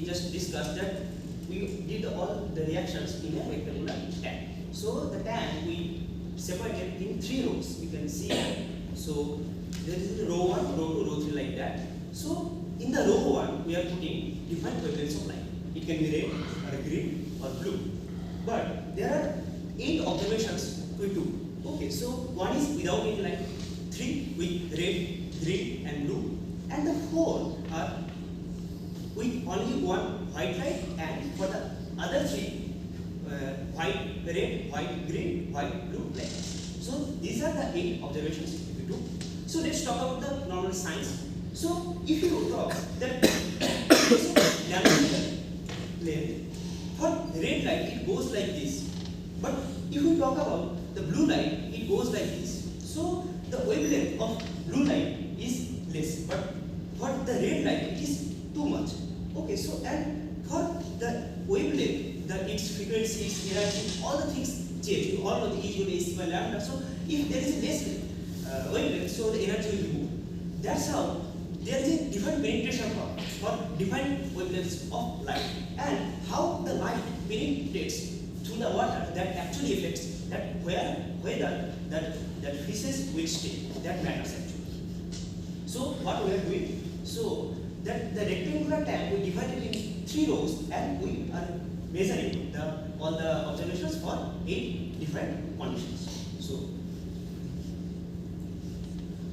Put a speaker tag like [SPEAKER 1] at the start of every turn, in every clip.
[SPEAKER 1] we just discussed that we did all the reactions in a rectangular tank. So the tank we separated in 3 rows. You can see. So there is row 1, row 2, row 3 like that. So in the row 1 we are putting different wavelengths of light. It can be red or green or blue. But there are 8 observations we do. Okay, so one is without any light, 3 with red, green and blue, and the 4 are with only one white light, and for the other 3 white, red, white, green, white, blue like this. So these are the 8 observations we do. So let's talk about the normal signs. So if you talk that diameter length for red light it goes like this, but if we talk about the blue light it goes like this. So the wavelength of blue light is less, but for the red light it is too much. Okay, so and for the wavelength, its frequency, its energy, all the things change. You all know the E equal to AC by lambda. So if there is a less wavelength, so the energy will be more. That's how there is a different penetration power for different wavelengths of light, and how the light penetrates through the water that actually affects that whether that fishes will stay. That matters actually. So what we are doing? So that the rectangular tank we divided in 3 rows, and we are measuring all the observations for 8 different conditions.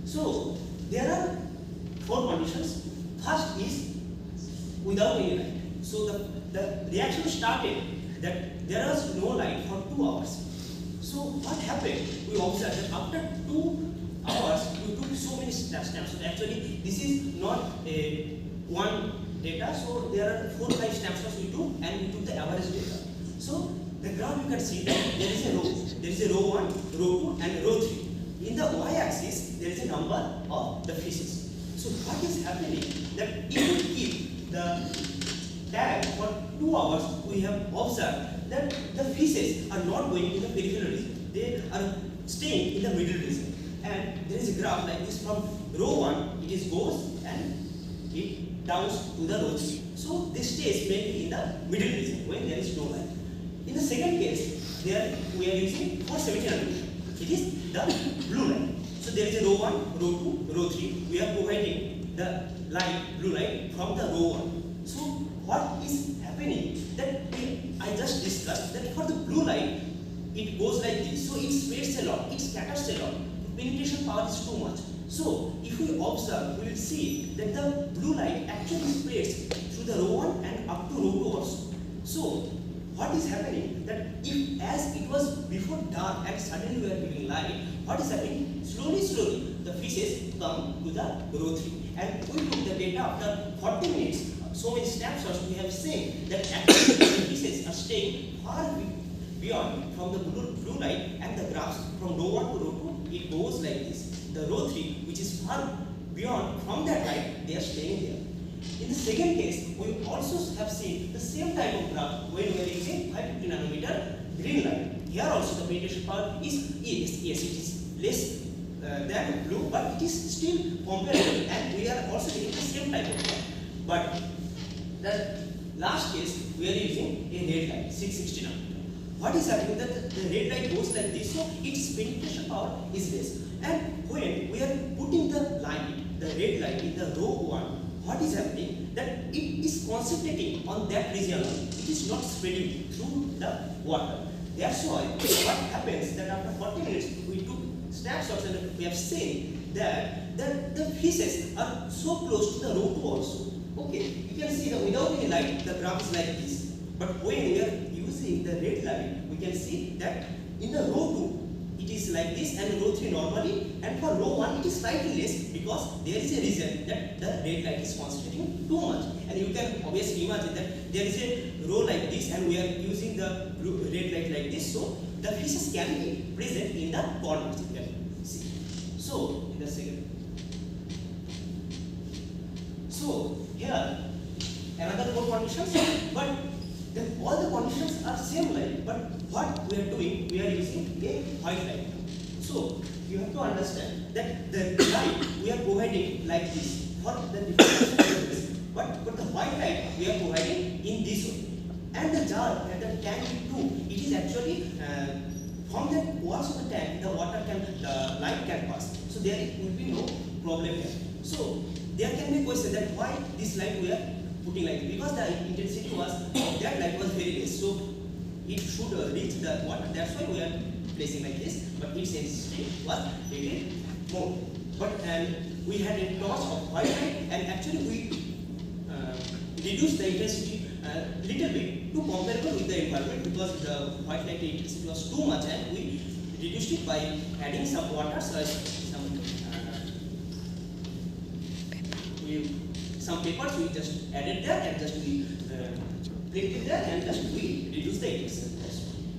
[SPEAKER 1] So there are 4 conditions. First is without any light. So the reaction started that there was no light for 2 hours. So what happened? We observed that after 2 hours we took so many snaps. So actually this is not a one data. So there are 4 or 5 snapshots we took, and we took the average data. So the graph you can see that there is a row. There is a row 1, row 2, and row 3. In the y-axis there is a number of the fishes. So what is happening that if we keep the tag for 2 hours, we have observed that the fishes are not going in the peripheral region. They are staying in the middle region. And there is a graph like this from row 1, it goes and it downs to the row 3. So this stays mainly in the middle region when there is no light. In the second case, there we are using for 70 nanometer. It is the blue light. So there is a row 1, row 2, row 3. We are providing the light, blue light from the row 1. So what is happening that I just discussed that for the blue light it goes like this. So it spreads a lot, it scatters a lot. The penetration power is too much. So if we observe, we will see that the blue light actually spreads through the row 1 and up to row 2 also. So what is happening that if as it was before dark and suddenly we are giving light, what is happening? Slowly the fishes come to the row 3, and we took the data after 40 minutes. So many snapshots we have seen that actually the fishes are staying far beyond from the blue light, and the graphs from row 1 to row 2 it goes like this. The row 3 which is far beyond from that light, they are staying there. In the second case, we also have seen the same type of graph when we are using 550 nanometer green light. Here also the penetration power is yes, it is less than blue, but it is still comparable, and we are also getting the same type of graph. But the last case we are using a red light 660 nanometer. What is happening that the red light goes like this, so its penetration power is less. And when we are putting the light, the red light in the row 1, what is happening that it is concentrating on that region. It is not spreading through the water. That's why what happens that after 40 minutes we took snapshots and we have seen that the fishes are so close to the row 2 also. Okay, you can see that without any light the graph is like this. But when we are using the red light, we can see that in the row 2 it is like this, and row 3 normally, and for row 1 it is slightly less because there is a reason that the red light is concentrating too much. And you can obviously imagine that there is a row like this and we are using the red light like this, so the fishes can be present in the corners, you can see. So in the second. So here another 4 conditions, but all the conditions are same light, but what we are doing, we are using a white light. So you have to understand that the light we are providing like this for the different but the white light we are providing in this way. And the jar and the tank too, it is actually from the walls of the tank, the light can pass. So there will be no problem here. So there can be a question that why this light we are putting like this? Because the intensity was of that light was very less, so it should reach the water. That's why we are placing like this. But its intensity was little more. But we had a torch of white light, and actually we reduced the intensity little bit to comparable with the environment, because the white light intensity was too much, and we reduced it by adding some water, some papers we just added there, and just we clicked it there, and just we reduced the intensity.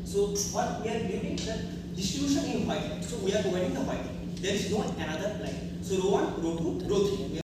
[SPEAKER 1] So what we are doing is the distribution in white light. So we are providing the white light. There is no another light. So row 1, row 2, row